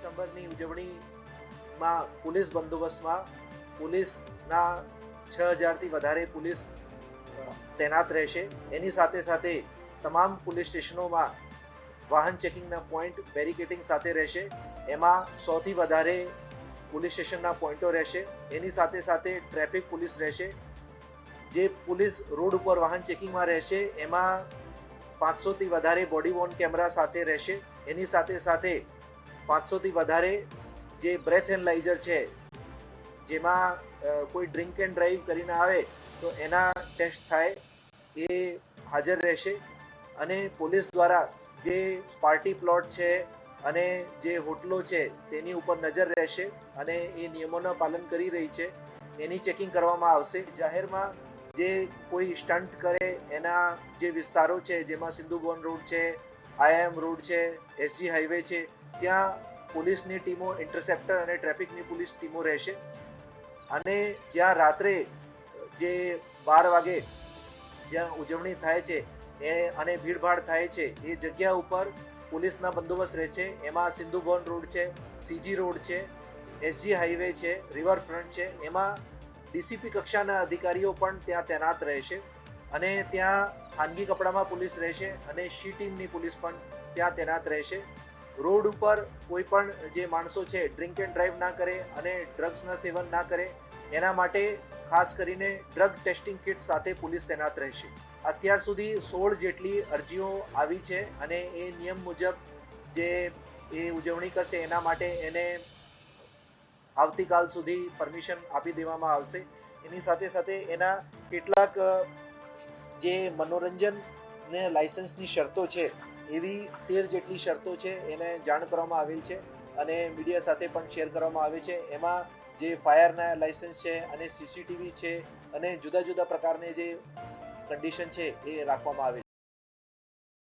ડિસેમ્બરની ઉજવણીમાં પોલીસ બંદોબસ્તમાં પોલીસના 6000થી વધારે પોલીસ તૈનાત રહેશે। એની સાથે સાથે તમામ પોલીસ સ્ટેશનોમાં વાહન ચેકિંગના પોઈન્ટ બેરિકેડિંગ સાથે રહેશે। એમાં 100થી વધારે પોલીસ સ્ટેશનના પોઈન્ટો રહેશે। એની સાથે સાથે ટ્રાફિક પોલીસ રહેશે। જે પોલીસ રોડ ઉપર વાહન ચેકિંગમાં રહેશે એમાં 500થી વધારે બોડી વોર્ન કેમેરા સાથે રહેશે। એની સાથે સાથે 500થી વધારે જે બ્રેથ એનાલાઇઝર છે, જેમાં કોઈ ડ્રિંક એન્ડ ડ્રાઈવ કરીને આવે તો એના ટેસ્ટ થાય, એ હાજર રહેશે। અને પોલીસ દ્વારા જે પાર્ટી પ્લોટ છે અને જે હોટલો છે તેની ઉપર નજર રહેશે અને એ નિયમોનું પાલન કરી રહી છે એની ચેકિંગ કરવામાં આવશે। જાહેરમાં જે કોઈ સ્ટન્ટ કરે એના જે વિસ્તારો છે, જેમાં સિંધુભવન રોડ છે, IIM રોડ છે, SG હાઈવે છે, ત્યાં પોલીસની ટીમો, ઇન્ટરસેપ્ટર અને ટ્રાફિકની પોલીસ ટીમો રહેશે। અને જ્યાં રાત્રે જે 12 વાગે જ્યાં ઉજવણી થાય છે અને ભીડભાડ થાય છે એ જગ્યા ઉપર પોલીસના બંદોબસ્ત રહેશે। એમાં સિંધુભવન રોડ છે, CG રોડ છે, SG હાઈવે છે, રિવરફ્રન્ટ છે, એમાં DCP કક્ષાના અધિકારીઓ પણ ત્યાં તૈનાત રહેશે। અને ત્યાં ખાનગી કપડામાં પોલીસ રહેશે અને શી ટીમની પોલીસ પણ ત્યાં તૈનાત રહેશે। રોડ ઉપર કોઈ પણ જે માણસો છે ડ્રિંક એન્ડ ડ્રાઈવ ના કરે અને ડ્રગ્સના સેવન ના કરે એના માટે ખાસ કરીને ડ્રગ ટેસ્ટિંગ કિટ સાથે પોલીસ તૈનાત રહેશે। અત્યાર સુધી 16 જેટલી અરજીઓ આવી છે અને એ નિયમ મુજબ જે એ ઉજવણી કરશે એના માટે એને આવતીકાલ સુધી પરમિશન આપી દેવામાં આવશે। એની સાથે સાથે એના કેટલાક જે મનોરંજન ને લાયસન્સની શરતો છે, એવી 13 જેટલી શરતો છે એને જાણ કરવામાં આવેલ છે અને મીડિયા સાથે પણ શેર કરવામાં આવે છે। એમાં જે ફાયરના લાયસન્સ છે અને CCTV છે અને જુદા જુદા પ્રકારની જે કન્ડિશન છે એ રાખવામાં આવે છે।